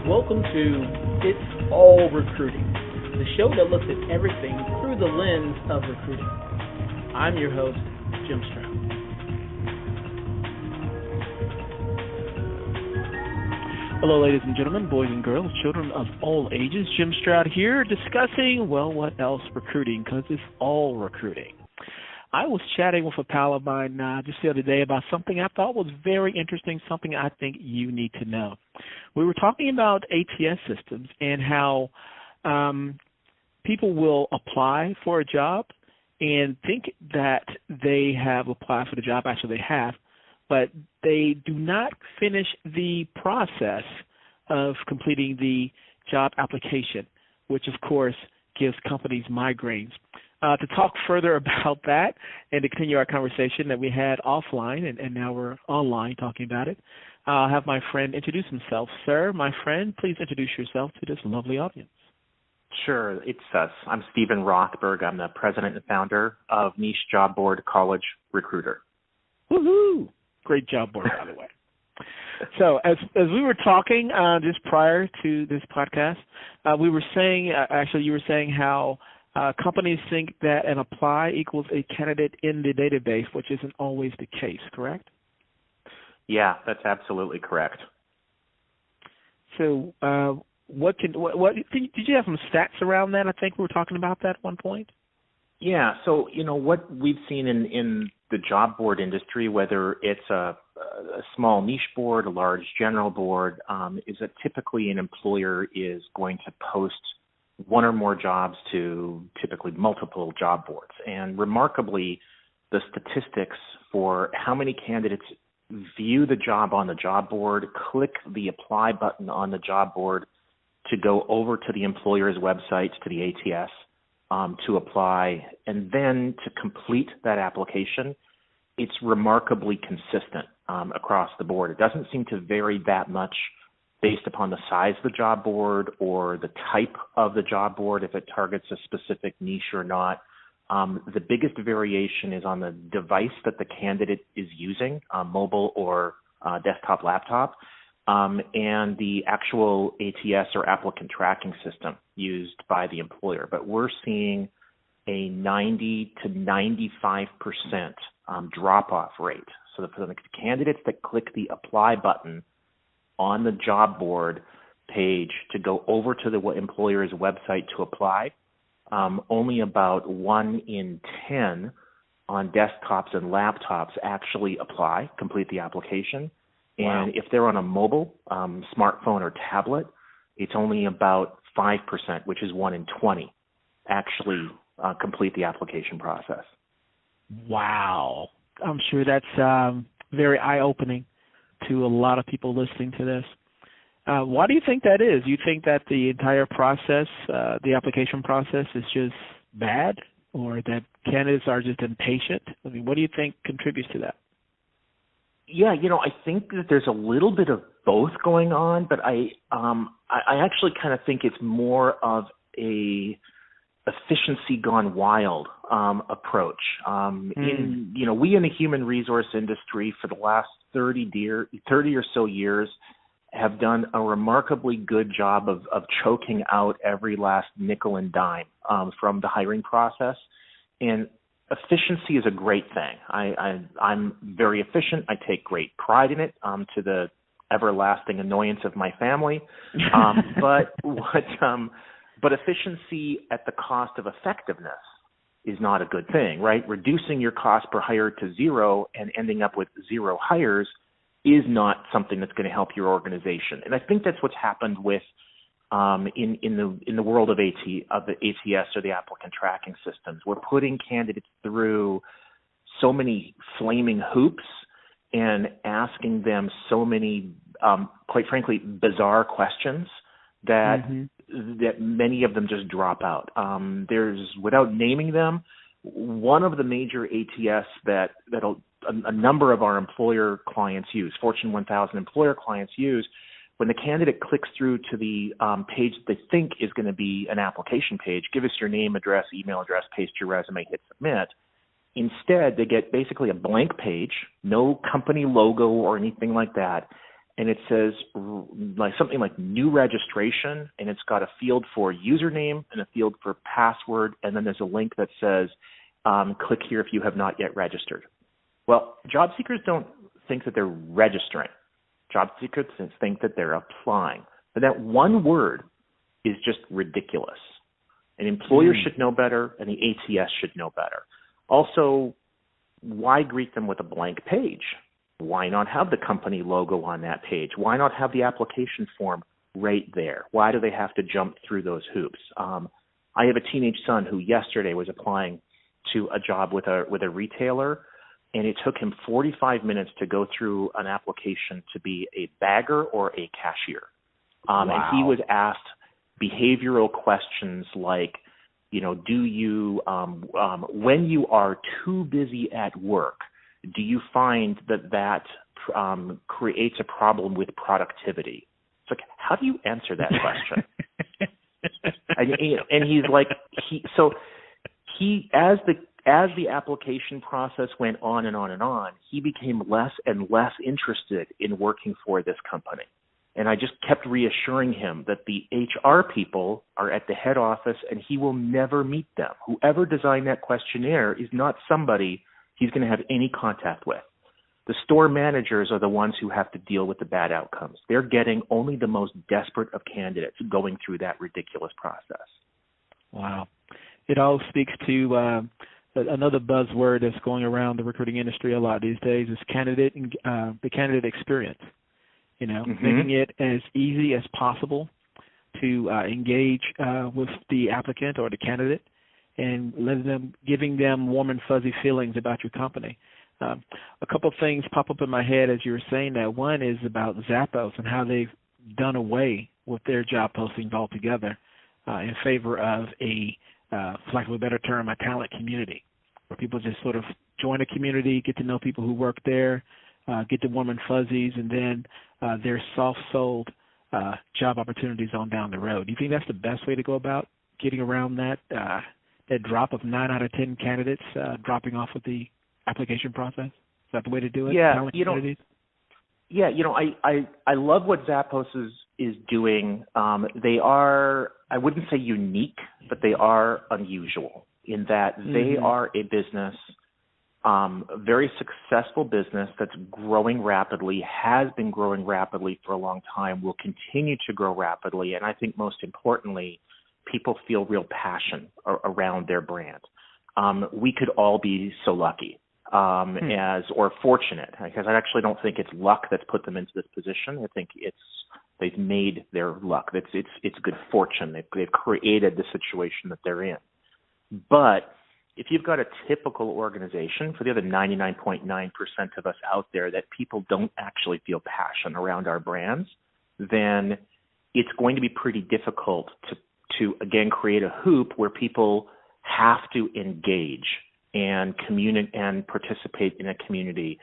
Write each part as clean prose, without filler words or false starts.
Welcome to It's All Recruiting, the show that looks at everything through the lens of recruiting. I'm your host, Jim Stroud. Hello, ladies and gentlemen, boys and girls, children of all ages. Jim Stroud here discussing, well, what else? Recruiting, because it's all recruiting. I was chatting with a pal of mine just the other day about something I thought was very interesting, something I think you need to know. We were talking about ATS systems and how people will apply for a job and think that they have applied for the job. Actually, they have, but they do not finish the process of completing the job application, which, of course, gives companies migraines. To talk further about that and to continue our conversation that we had offline, and now we're online talking about it, I'll have my friend introduce himself. Sir, my friend, please introduce yourself to this lovely audience. Sure. I'm Stephen Rothberg. I'm the president and founder of Niche Job Board College Recruiter. Woohoo! Great job board, by the way. So as we were talking just prior to this podcast, we were saying, you were saying how companies think that an apply equals a candidate in the database, which isn't always the case, correct? Yeah, that's absolutely correct. So did you have some stats around that? I think we were talking about that at one point. Yeah, so what we've seen in the job board industry, whether it's a small niche board, a large general board, is that typically an employer is going to post one or more jobs to typically multiple job boards. And remarkably, the statistics for how many candidates view the job on the job board, click the apply button on the job board to go over to the employer's website, to the ATS, to apply, and then to complete that application, it's remarkably consistent across the board. It doesn't seem to vary that much based upon the size of the job board or the type of the job board, if it targets a specific niche or not. The biggest variation is on the device that the candidate is using, mobile or desktop, laptop, and the actual ATS or applicant tracking system used by the employer. But we're seeing a 90 to 95% drop-off rate. So for the candidates that click the apply button on the job board page to go over to the employer's website to apply, only about 1 in 10 on desktops and laptops actually complete the application. Wow. And if they're on a mobile, smartphone or tablet, it's only about 5%, which is 1 in 20, actually complete the application process. Wow. I'm sure that's very eye-opening to a lot of people listening to this. Why do you think that is? You think that the entire process, the application process, is just bad, or that candidates are just impatient? I mean, what do you think contributes to that? Yeah, I think that there's a little bit of both going on, but I actually kind of think it's more of a efficiency gone wild approach. We in the human resource industry for the last 30 or so years have done a remarkably good job of choking out every last nickel and dime from the hiring process. And efficiency is a great thing. I'm very efficient. I take great pride in it, to the everlasting annoyance of my family. But efficiency at the cost of effectiveness is not a good thing, right? Reducing your cost per hire to zero and ending up with zero hires is not something that's going to help your organization. And I think that's what's happened with in the world of the ATS or the applicant tracking systems. We're putting candidates through so many flaming hoops and asking them so many, quite frankly, bizarre questions that that many of them just drop out. There's, without naming them, one of the major ATS that a number of our employer clients use, Fortune 1000 employer clients use, when the candidate clicks through to the page that they think is going to be an application page, give us your name, address, email address, paste your resume, hit submit. Instead, they get basically a blank page, no company logo or anything like that, and it says like something like new registration, and it's got a field for username and a field for password, and then there's a link that says click here if you have not yet registered. Well, job seekers don't think that they're registering. Job seekers think that they're applying. But that one word is just ridiculous. An employer should know better, and the ATS should know better. Also, why greet them with a blank page? Why not have the company logo on that page? Why not have the application form right there? Why do they have to jump through those hoops? I have a teenage son who yesterday was applying to a job with a retailer, and it took him 45 minutes to go through an application to be a bagger or a cashier. Wow. And he was asked behavioral questions like, do you, when you are too busy at work, do you find that creates a problem with productivity? It's like, how do you answer that question? and he's like, as the application process went on and on and on, he became less and less interested in working for this company. And I just kept reassuring him that the HR people are at the head office and he will never meet them. Whoever designed that questionnaire is not somebody he's going to have any contact with. The store managers are the ones who have to deal with the bad outcomes. They're getting only the most desperate of candidates going through that ridiculous process. Wow. It all speaks to another buzzword that's going around the recruiting industry a lot these days is the candidate experience. Making it as easy as possible to engage with the applicant or the candidate, and giving them warm and fuzzy feelings about your company. A couple of things pop up in my head as you were saying that. One is about Zappos and how they've done away with their job postings altogether in favor of for lack of a better term, a talent community, where people just sort of join a community, get to know people who work there, get the warm and fuzzies, and then they're soft-sold job opportunities on down the road. Do you think that's the best way to go about getting around that drop of 9 out of 10 candidates dropping off of the application process? Is that the way to do it? Yeah, I love what Zappos is doing. They are, I wouldn't say unique, but they are unusual in that they are a business, a very successful business that's growing rapidly, has been growing rapidly for a long time, will continue to grow rapidly, and I think most importantly, people feel real passion around their brand. We could all be so lucky or fortunate, because I actually don't think it's luck that's put them into this position. I think they've made their luck. It's good fortune. They've created the situation that they're in. But if you've got a typical organization, for the other 99.9% of us out there, that people don't actually feel passion around our brands, then it's going to be pretty difficult to again create a hoop where people have to engage and communicate and participate in a community.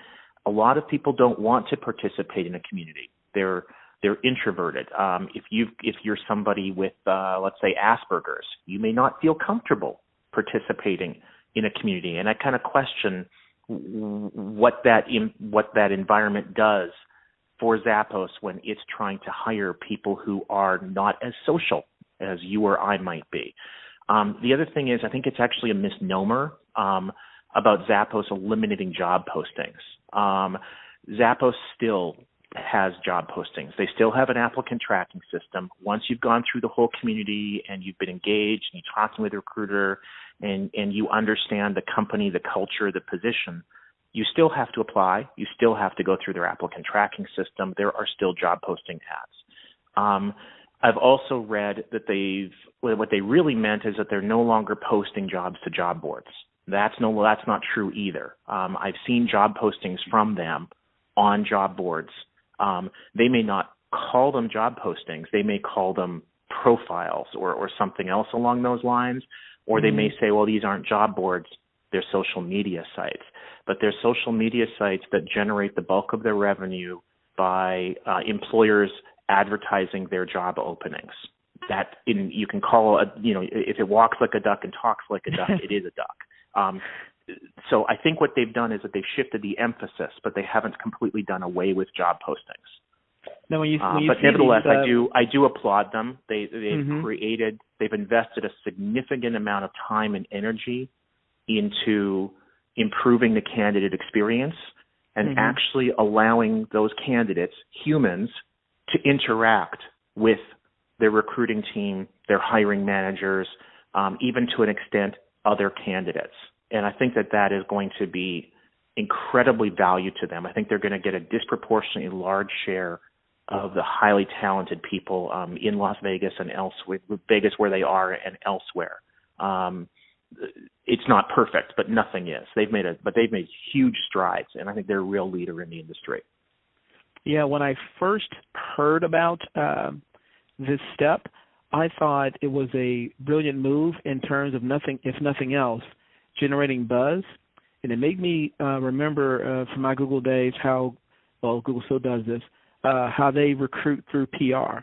A lot of people don't want to participate in a community. They're introverted. If you're somebody with let's say Asperger's, you may not feel comfortable participating in a community, and I kind of question what that environment does for Zappos when it's trying to hire people who are not as social as you or I might be. The other thing is, I think it's actually a misnomer about Zappos eliminating job postings. Zappos still has job postings. They still have an applicant tracking system. Once you've gone through the whole community and you've been engaged and you're talking with a recruiter and you understand the company, the culture, the position, you still have to apply. You still have to go through their applicant tracking system. There are still job posting ads. I've also read that what they really meant is that they're no longer posting jobs to job boards. That's not true either. I've seen job postings from them on job boards. They may not call them job postings. They may call them profiles or something else along those lines. Or they may say, well, these aren't job boards, they're social media sites. But they're social media sites that generate the bulk of their revenue by employers advertising their job openings. You can call if it walks like a duck and talks like a duck, it is a duck. So I think what they've done is that they've shifted the emphasis, but they haven't completely done away with job postings. Now, when you but see nevertheless, these, I do applaud them. They've mm-hmm. they've invested a significant amount of time and energy into improving the candidate experience and mm-hmm. actually allowing those candidates, humans, to interact with their recruiting team, their hiring managers, even to an extent, other candidates. And I think that is going to be incredibly valued to them. I think they're going to get a disproportionately large share of the highly talented people in Las Vegas and elsewhere, Vegas where they are and elsewhere. It's not perfect, but nothing is. They've made huge strides, and I think they're a real leader in the industry. Yeah, when I first heard about this step, I thought it was a brilliant move in terms of if nothing else, generating buzz. And it made me remember from my Google days Google still does this, how they recruit through PR,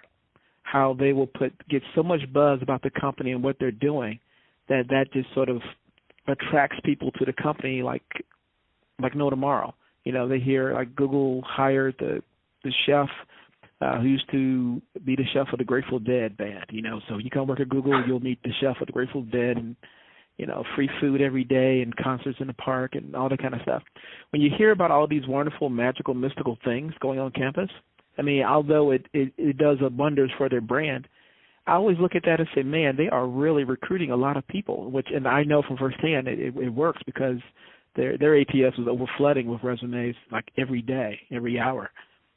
how they will get so much buzz about the company and what they're doing that just sort of attracts people to the company like no tomorrow. They hear like Google hired the chef who used to be the chef of the Grateful Dead band, So you come work at Google, you'll meet the chef of the Grateful Dead and, free food every day and concerts in the park and all that kind of stuff. When you hear about all these wonderful, magical, mystical things going on campus, I mean, although it does wonders for their brand, I always look at that and say, man, they are really recruiting a lot of people, and I know from firsthand it works because their ATS was overflooding with resumes like every day, every hour,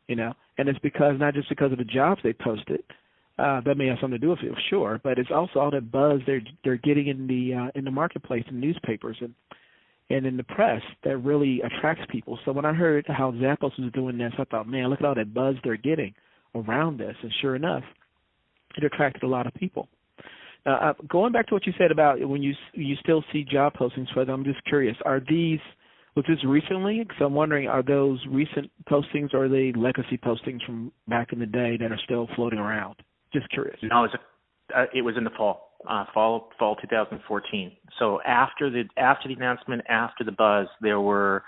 and it's not just because of the jobs they posted. That may have something to do with it, sure, but it's also all that buzz they're getting in the marketplace, in newspapers and in the press that really attracts people. So when I heard how Zappos was doing this, I thought, man, look at all that buzz they're getting around this, and sure enough, it attracted a lot of people. Going back to what you said about when you still see job postings for them, I'm just curious, was this recently? Because I'm wondering, are those recent postings or are they legacy postings from back in the day that are still floating around? Just curious. No, it was in the fall 2014. So after the announcement, after the buzz, there were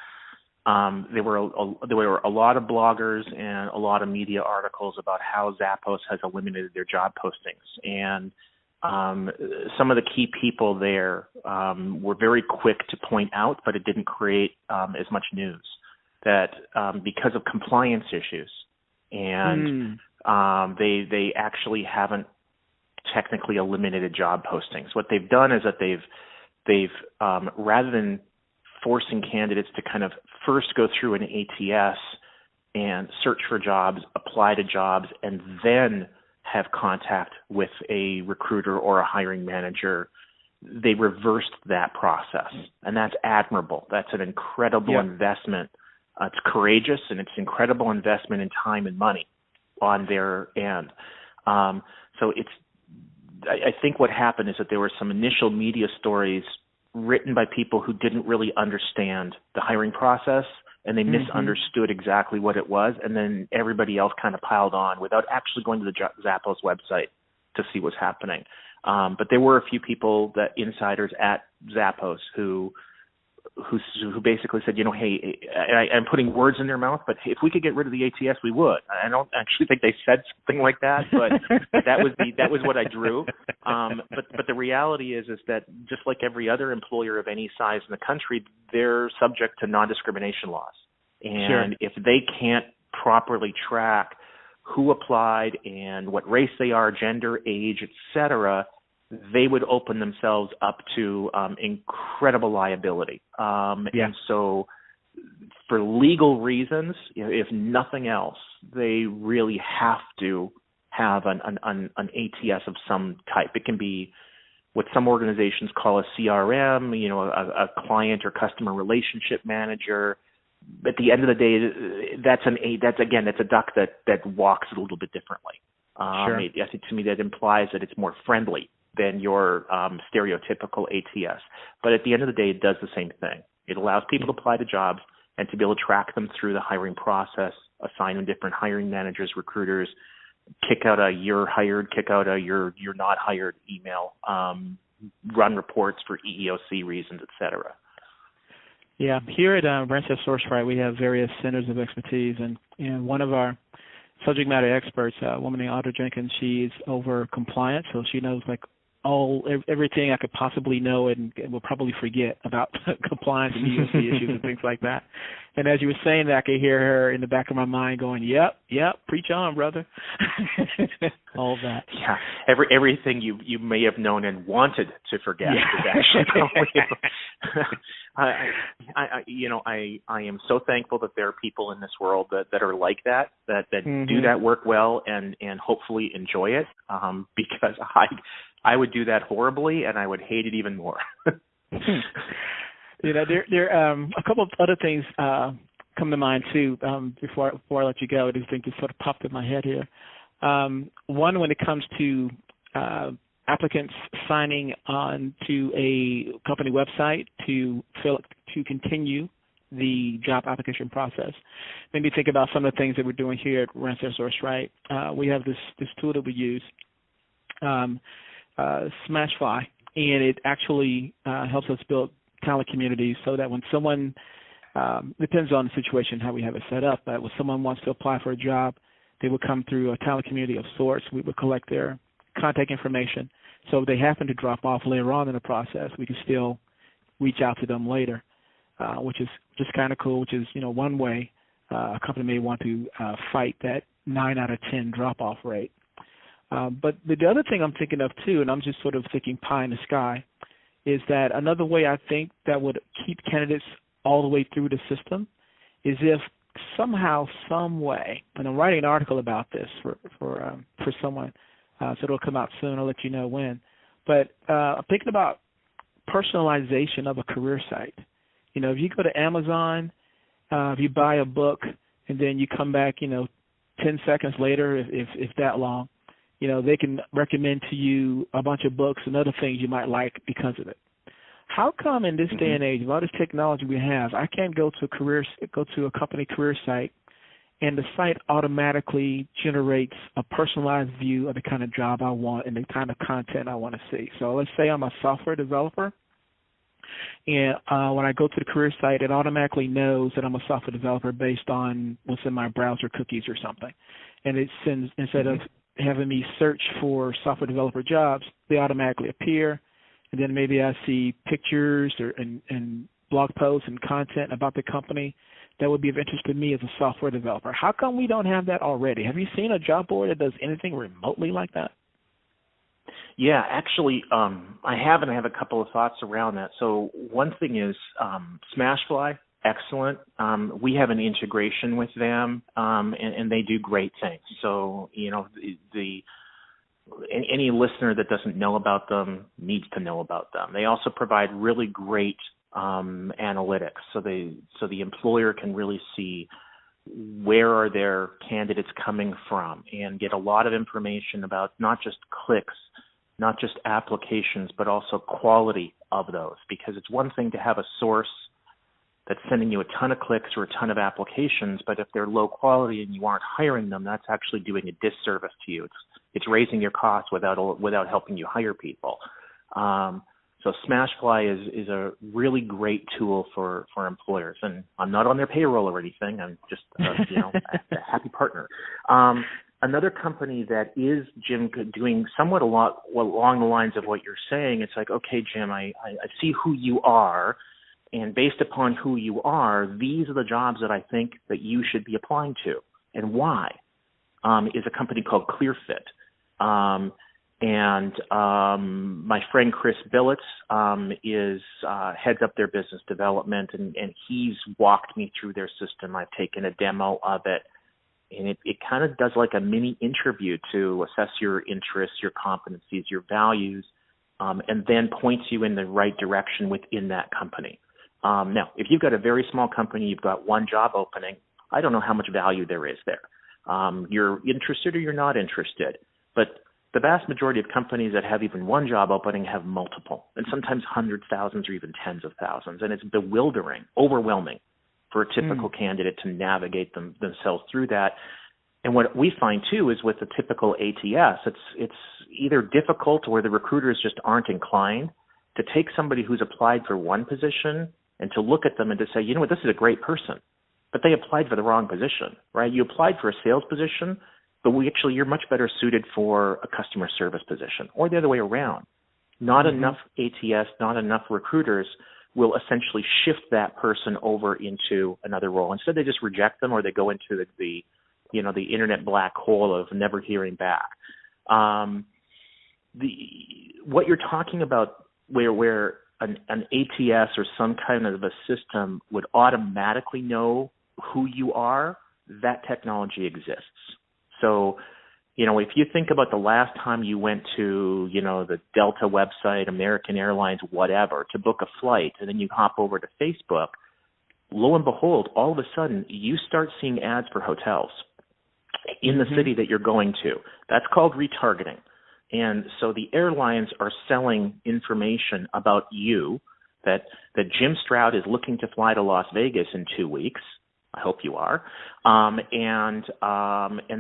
a lot of bloggers and a lot of media articles about how Zappos has eliminated their job postings. And some of the key people there were very quick to point out, but it didn't create as much news, that because of compliance issues. And they actually haven't technically eliminated job postings. What they've done is that they've rather than forcing candidates to kind of first go through an ATS and search for jobs, apply to jobs, and then have contact with a recruiter or a hiring manager, they reversed that process. And that's admirable. That's an incredible investment. It's courageous, and it's incredible investment in time and money on their end. So I think what happened is that there were some initial media stories written by people who didn't really understand the hiring process, and they misunderstood exactly what it was, and then everybody else kind of piled on without actually going to the Zappos website to see what's happening. But there were a few people, insiders at Zappos, who basically said, hey, I'm putting words in their mouth, but if we could get rid of the ATS, we would. I don't actually think they said something like that, but that was what I drew. But the reality is that just like every other employer of any size in the country, they're subject to non-discrimination laws. And if they can't properly track who applied and what race they are, gender, age, et cetera, they would open themselves up to incredible liability. And so for legal reasons, if nothing else, they really have to have an ATS of some type. It can be what some organizations call a CRM, a client or customer relationship manager. At the end of the day, that's a duck that walks a little bit differently. I think to me that implies that it's more friendly than your stereotypical ATS. But at the end of the day, it does the same thing. It allows people to apply to jobs and to be able to track them through the hiring process, assign them different hiring managers, recruiters, kick out a you're hired, kick out a you're not hired email, run reports for EEOC reasons, et cetera. Yeah, here at Randstad Sourceright, we have various centers of expertise, and one of our subject matter experts, a woman named Audra Jenkins. She's over compliance, so she knows like everything I could possibly know and will probably forget about compliance and EOC issues and things like that. And as you were saying that, I could hear her in the back of my mind going, yep, preach on, brother. All of that. Yeah, everything you may have known and wanted to forget is actually I am so thankful that there are people in this world that are like that do that work well and hopefully enjoy it, because I would do that horribly, and I would hate it even more. There a couple of other things come to mind too. Before I let you go, these things just sort of popped in my head here. One, when it comes to applicants signing on to a company website to continue the job application process. Maybe think about some of the things that we're doing here at Randstad Sourceright. We have this tool that we use. Smashfly, and it actually helps us build talent communities so that when someone, depends on the situation how we have it set up, but when someone wants to apply for a job, they would come through a talent community of sorts. We would collect their contact information. So if they happen to drop off later on in the process, we can still reach out to them later, which is just kind of cool, which is, one way a company may want to fight that 9 out of 10 drop-off rate. But the other thing I'm thinking of, too, and I'm just sort of thinking pie in the sky, is that another way I think that would keep candidates all the way through the system is if somehow, some way, and I'm writing an article about this for someone, so it'll come out soon. I'll let you know when. But I'm thinking about personalization of a career site. If you go to Amazon, if you buy a book, and then you come back, 10 seconds later, if that long, they can recommend to you a bunch of books and other things you might like because of it. How come in this day and age, with all this technology we have, I can't go to a company career site and the site automatically generates a personalized view of the kind of job I want and the kind of content I want to see? So let's say I'm a software developer, and when I go to the career site, it automatically knows that I'm a software developer based on what's in my browser cookies or something. And it sends, instead of having me search for software developer jobs, they automatically appear, and then maybe I see pictures and blog posts and content about the company that would be of interest to me as a software developer. How come we don't have that already? Have you seen a job board that does anything remotely like that? Yeah, actually, I have, and I have a couple of thoughts around that. So one thing is Smashfly, excellent. We have an integration with them, and they do great things. So, any listener that doesn't know about them needs to know about them. They also provide really great analytics, so the employer can really see where are their candidates coming from and get a lot of information about not just clicks, not just applications, but also quality of those. Because it's one thing to have a source that's sending you a ton of clicks or a ton of applications, but if they're low quality and you aren't hiring them, that's actually doing a disservice to you. It's raising your costs without helping you hire people. So Smashfly is a really great tool for employers, and I'm not on their payroll or anything. I'm just a happy partner. Another company that is, Jim, doing somewhat along the lines of what you're saying. It's like, okay, Jim, I see who you are, and based upon who you are, these are the jobs that I think that you should be applying to, and why. Is a company called ClearFit. And my friend Chris Billets heads up their business development, and he's walked me through their system. I've taken a demo of it, and it kind of does like a mini interview to assess your interests, your competencies, your values, and then points you in the right direction within that company. Now, if you've got a very small company, you've got one job opening, I don't know how much value there is there. You're interested or you're not interested, but the vast majority of companies that have even one job opening have multiple, and sometimes hundreds, thousands, or even tens of thousands. And it's bewildering, overwhelming for a typical candidate to navigate themselves through that. And what we find, too, is with the typical ATS, it's either difficult or the recruiters just aren't inclined to take somebody who's applied for one position and to look at them and to say, you know what, this is a great person. but they applied for the wrong position, right? You applied for a sales position, but you're much better suited for a customer service position, or the other way around. Not enough ATS, not enough recruiters will essentially shift that person over into another role. Instead, they just reject them, or they go into the internet black hole of never hearing back. What you're talking about, where an ATS or some kind of a system would automatically know who you are, that technology exists. So, if you think about the last time you went to, the Delta website, American Airlines, whatever, to book a flight, and then you hop over to Facebook, lo and behold, all of a sudden you start seeing ads for hotels in the city that you're going to. That's called retargeting. And so the airlines are selling information about you that Jim Stroud is looking to fly to Las Vegas in 2 weeks. I hope you are. And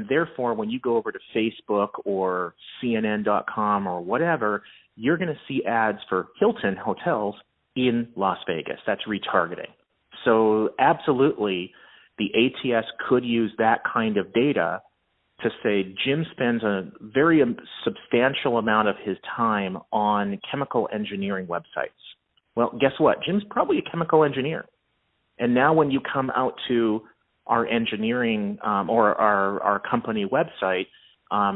therefore, when you go over to Facebook or CNN.com or whatever, you're going to see ads for Hilton hotels in Las Vegas. That's retargeting. So absolutely, the ATS could use that kind of data to say Jim spends a very substantial amount of his time on chemical engineering websites. Well, guess what? Jim's probably a chemical engineer. And now when you come out to our engineering or our company website,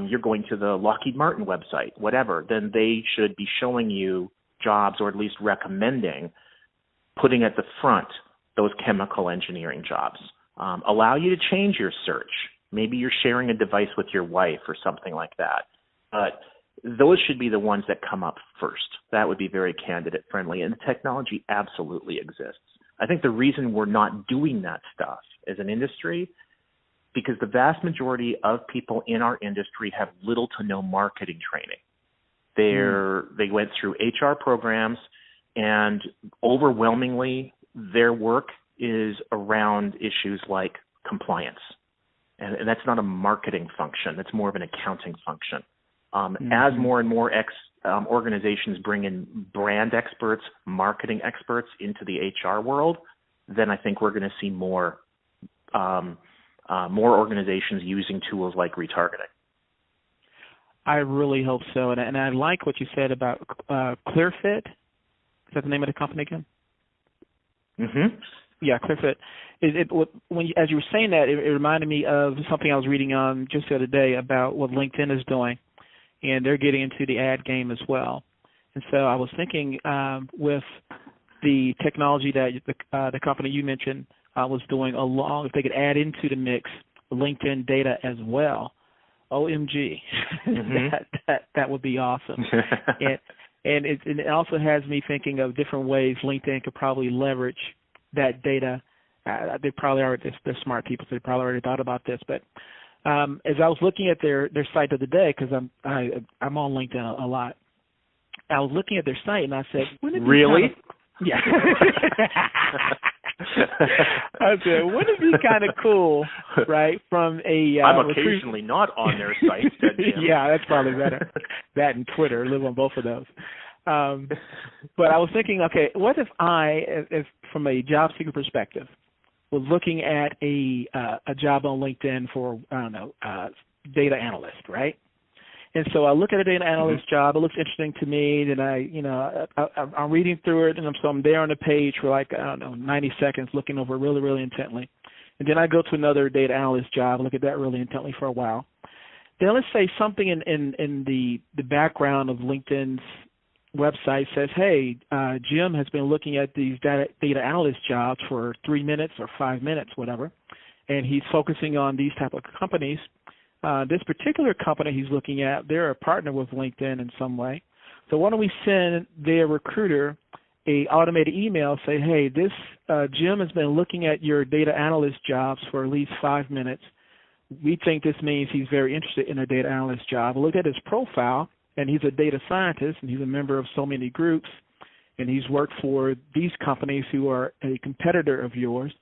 you're going to the Lockheed Martin website, whatever, then they should be showing you jobs, or at least recommending putting at the front those chemical engineering jobs. Allow you to change your search. Maybe you're sharing a device with your wife or something like that. But those should be the ones that come up first. That would be very candidate friendly. And the technology absolutely exists. I think the reason we're not doing that stuff as an industry, because the vast majority of people in our industry have little to no marketing training. They went through HR programs, and overwhelmingly their work is around issues like compliance. And that's not a marketing function. That's more of an accounting function. As more and more organizations bring in brand experts, marketing experts into the HR world, then I think we're going to see more organizations using tools like retargeting. I really hope so. And I like what you said about ClearFit. Is that the name of the company again? Mm-hmm. Yeah, ClearFit. As you were saying that, it reminded me of something I was reading on just the other day about what LinkedIn is doing, and they're getting into the ad game as well. And so I was thinking with the technology that the company you mentioned was doing along, if they could add into the mix LinkedIn data as well, OMG, that would be awesome. and it also has me thinking of different ways LinkedIn could probably leverage that data. They probably are, they're smart people, so they probably already thought about this. But as I was looking at their site the other day, because I'm on LinkedIn a lot, I was looking at their site and I said, wouldn't it be really? Yeah. I said, wouldn't it be kind of cool, right? From a I'm occasionally not on their site. Yeah, that's probably better. That and Twitter, live on both of those. But I was thinking, okay, what if if from a job seeker perspective, was looking at a job on LinkedIn for, data analyst, right? And so I look at a data analyst job. It looks interesting to me. Then I'm reading through it, and I'm there on the page for 90 seconds, looking over really, really intently. And then I go to another data analyst job, look at that really intently for a while. Then let's say something in the background of LinkedIn's website says, hey, Jim has been looking at these data analyst jobs for 3 minutes or 5 minutes, whatever, and he's focusing on these type of companies. This particular company he's looking at, they're a partner with LinkedIn in some way. So why don't we send their recruiter a automated email, say, hey, this Jim has been looking at your data analyst jobs for at least 5 minutes. We think this means he's very interested in a data analyst job. Look at his profile, and he's a data scientist, and he's a member of so many groups, and he's worked for these companies who are a competitor of yours.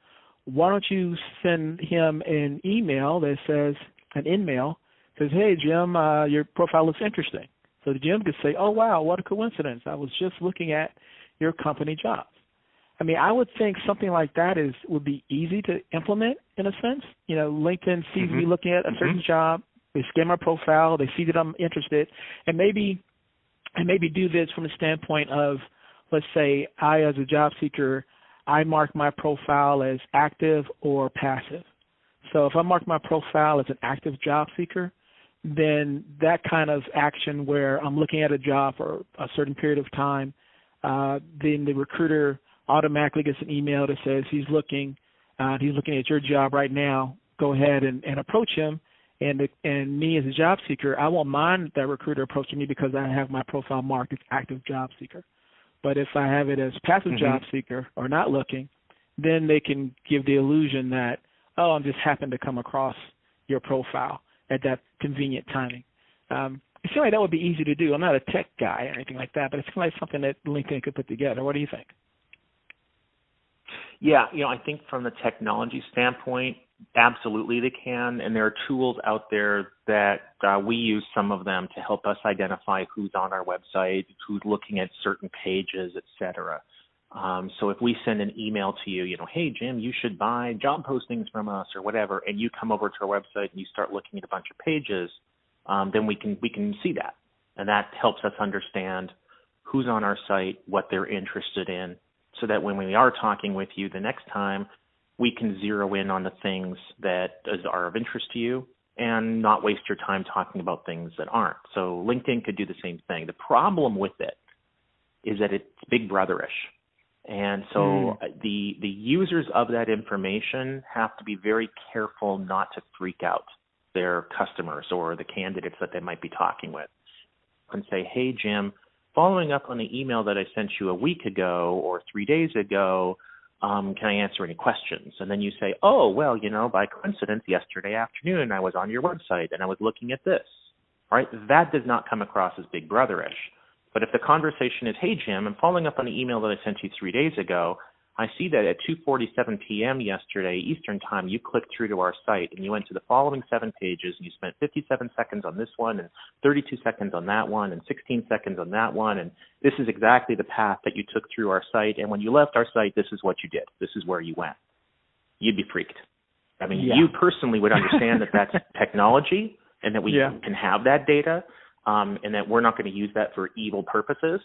Why don't you send him an email that says, hey, Jim, your profile looks interesting. So Jim could say, oh, wow, what a coincidence. I was just looking at your company jobs. I mean, I would think something like that would be easy to implement in a sense. You know, LinkedIn sees me looking at a certain job, they scan my profile, they see that I'm interested, and maybe do this from the standpoint of, let's say, I as a job seeker, I mark my profile as active or passive. So if I mark my profile as an active job seeker, then that kind of action where I'm looking at a job for a certain period of time, then the recruiter automatically gets an email that says he's looking at your job right now. Go ahead and approach him. And me as a job seeker, I won't mind that recruiter approaching me because I have my profile marked as active job seeker. But if I have it as passive job seeker or not looking, then they can give the illusion that, oh, I'm just happened to come across your profile at that convenient timing. It seems like that would be easy to do. I'm not a tech guy or anything like that, but it's kind of like something that LinkedIn could put together. What do you think? Yeah, I think from the technology standpoint, absolutely they can, and there are tools out there that we use some of them to help us identify who's on our website, who's looking at certain pages, et cetera. So if we send an email to you, hey, Jim, you should buy job postings from us or whatever, and you come over to our website and you start looking at a bunch of pages, then we can see that. And that helps us understand who's on our site, what they're interested in, so that when we are talking with you the next time, we can zero in on the things that are of interest to you and not waste your time talking about things that aren't. So LinkedIn could do the same thing. The problem with it is that it's big brotherish. And so the users of that information have to be very careful not to freak out their customers or the candidates that they might be talking with and say, hey, Jim, following up on the email that I sent you a week ago or 3 days ago, can I answer any questions? And then you say, oh, well, by coincidence, yesterday afternoon, I was on your website and I was looking at this. All right, that does not come across as big brotherish. But if the conversation is, hey, Jim, I'm following up on the email that I sent you 3 days ago, I see that at 2:47 p.m. yesterday Eastern Time, you clicked through to our site and you went to the following 7 pages and you spent 57 seconds on this one and 32 seconds on that one and 16 seconds on that one, and this is exactly the path that you took through our site, and when you left our site, this is what you did. This is where you went. You'd be freaked. I mean, you personally would understand that that's technology and that we can have that data, and that we're not going to use that for evil purposes.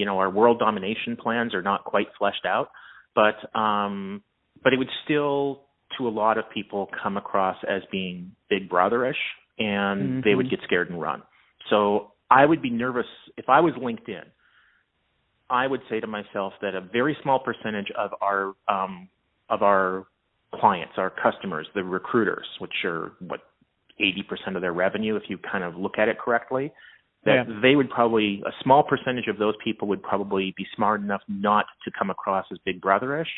Our world domination plans are not quite fleshed out, but it would still, to a lot of people, come across as being big brotherish, and they would get scared and run. So I would be nervous if I was LinkedIn. I would say to myself that a very small percentage of our clients, our customers, the recruiters, which are 80% of their revenue, if you kind of look at it correctly, that they would probably, a small percentage of those people would probably be smart enough not to come across as big brotherish,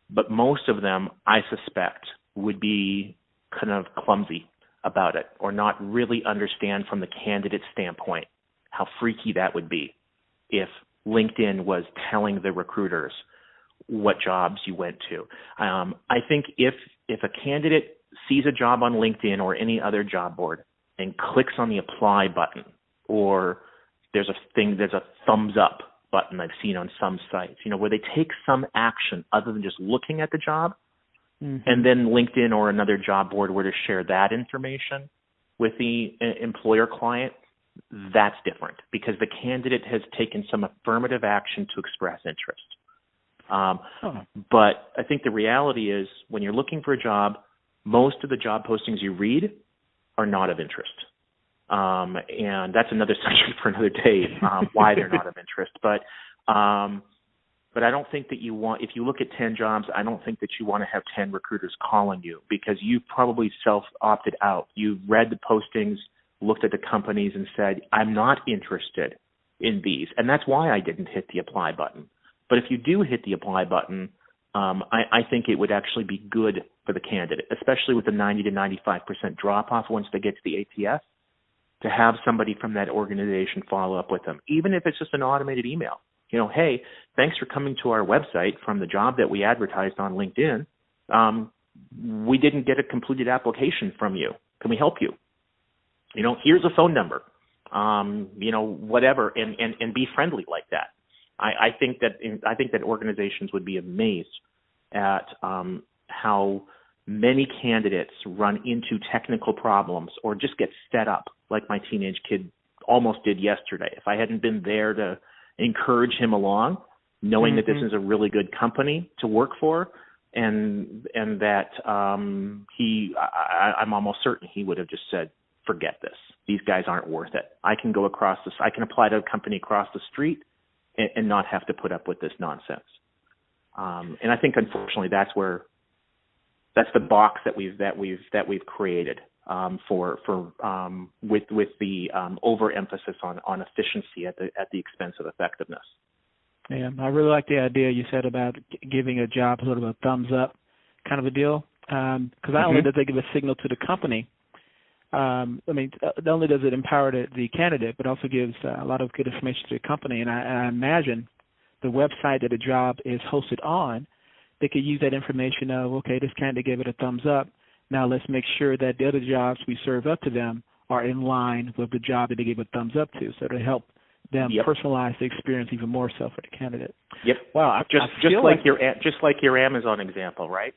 but most of them, I suspect, would be kind of clumsy about it or not really understand from the candidate standpoint how freaky that would be if LinkedIn was telling the recruiters what jobs you went to. I think if a candidate sees a job on LinkedIn or any other job board and clicks on the apply button, or there's a thumbs up button I've seen on some sites, where they take some action other than just looking at the job, and then LinkedIn or another job board were to share that information with the employer client, that's different because the candidate has taken some affirmative action to express interest. But I think the reality is when you're looking for a job, most of the job postings you read are not of interest. And that's another subject for another day, why they're not of interest. But I don't think that you want, if you look at 10 jobs, I don't think that you want to have 10 recruiters calling you because you've probably self-opted out. You've read the postings, looked at the companies and said, I'm not interested in these. And that's why I didn't hit the apply button. But if you do hit the apply button, I think it would actually be good for the candidate, especially with the 90 to 95% drop-off once they get to the ATS, to have somebody from that organization follow up with them, even if it's just an automated email. Hey, thanks for coming to our website from the job that we advertised on LinkedIn. We didn't get a completed application from you. Can we help you? Here's a phone number, whatever, and be friendly like that. I think that organizations would be amazed at how many candidates run into technical problems or just get fed up, like my teenage kid almost did yesterday. If I hadn't been there to encourage him along, knowing that this is a really good company to work for, and that I'm almost certain he would have just said, forget this. These guys aren't worth it. I can go across this. I can apply to a company across the street and not have to put up with this nonsense. And I think, unfortunately, that's the box that we've created with the overemphasis on efficiency at the expense of effectiveness. Yeah, I really like the idea you said about giving a job sort of a thumbs up kind of a deal, because not only does it give a signal to the company, not only does it empower the candidate, but also gives a lot of good information to the company. And I imagine the website that a job is hosted on, they could use that information of, okay, this candidate gave it a thumbs up. Now let's make sure that the other jobs we serve up to them are in line with the job that they gave a thumbs up to, so to help them personalize the experience even more so for the candidate. Yep. Wow. Just like your Amazon example, right?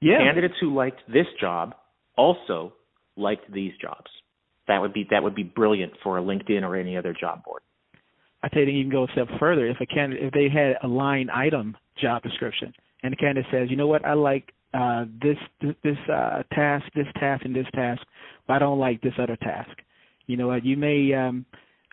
Yeah. Candidates who liked this job also liked these jobs. That would be brilliant for a LinkedIn or any other job board. I tell you, they even go a step further. If they had a line item job description, and the candidate says, you know what, I like this task, and this task, but I don't like this other task. You know what, you may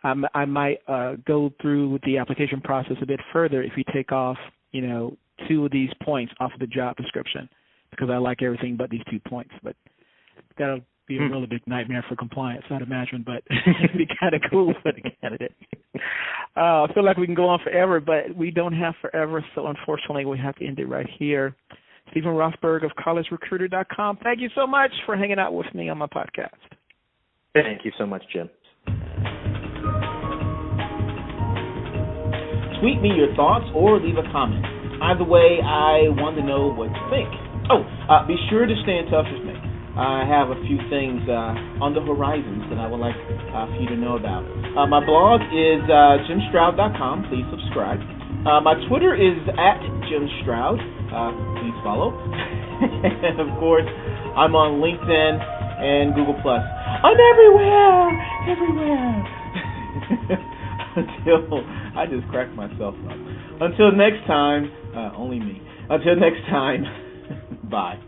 I might go through with the application process a bit further if you take off, 2 of these points off of the job description, because I like everything but these 2 points. But that'll be a really big nightmare for compliance, I'd imagine, but it'd be kind of cool for the candidate. I feel like we can go on forever, but we don't have forever, so unfortunately we have to end it right here. Stephen Rothberg of collegerecruiter.com, thank you so much for hanging out with me on my podcast. Thank you so much, Jim. Tweet me your thoughts or leave a comment. Either way, I want to know what you think. Be sure to stay in touch with me. I have a few things on the horizons that I would like for you to know about. My blog is jimstroud.com. Please subscribe. My Twitter is @JimStroud. Please follow. And, of course, I'm on LinkedIn and Google+. I'm everywhere. Until I just cracked myself up. Until next time, only me. Until next time, bye.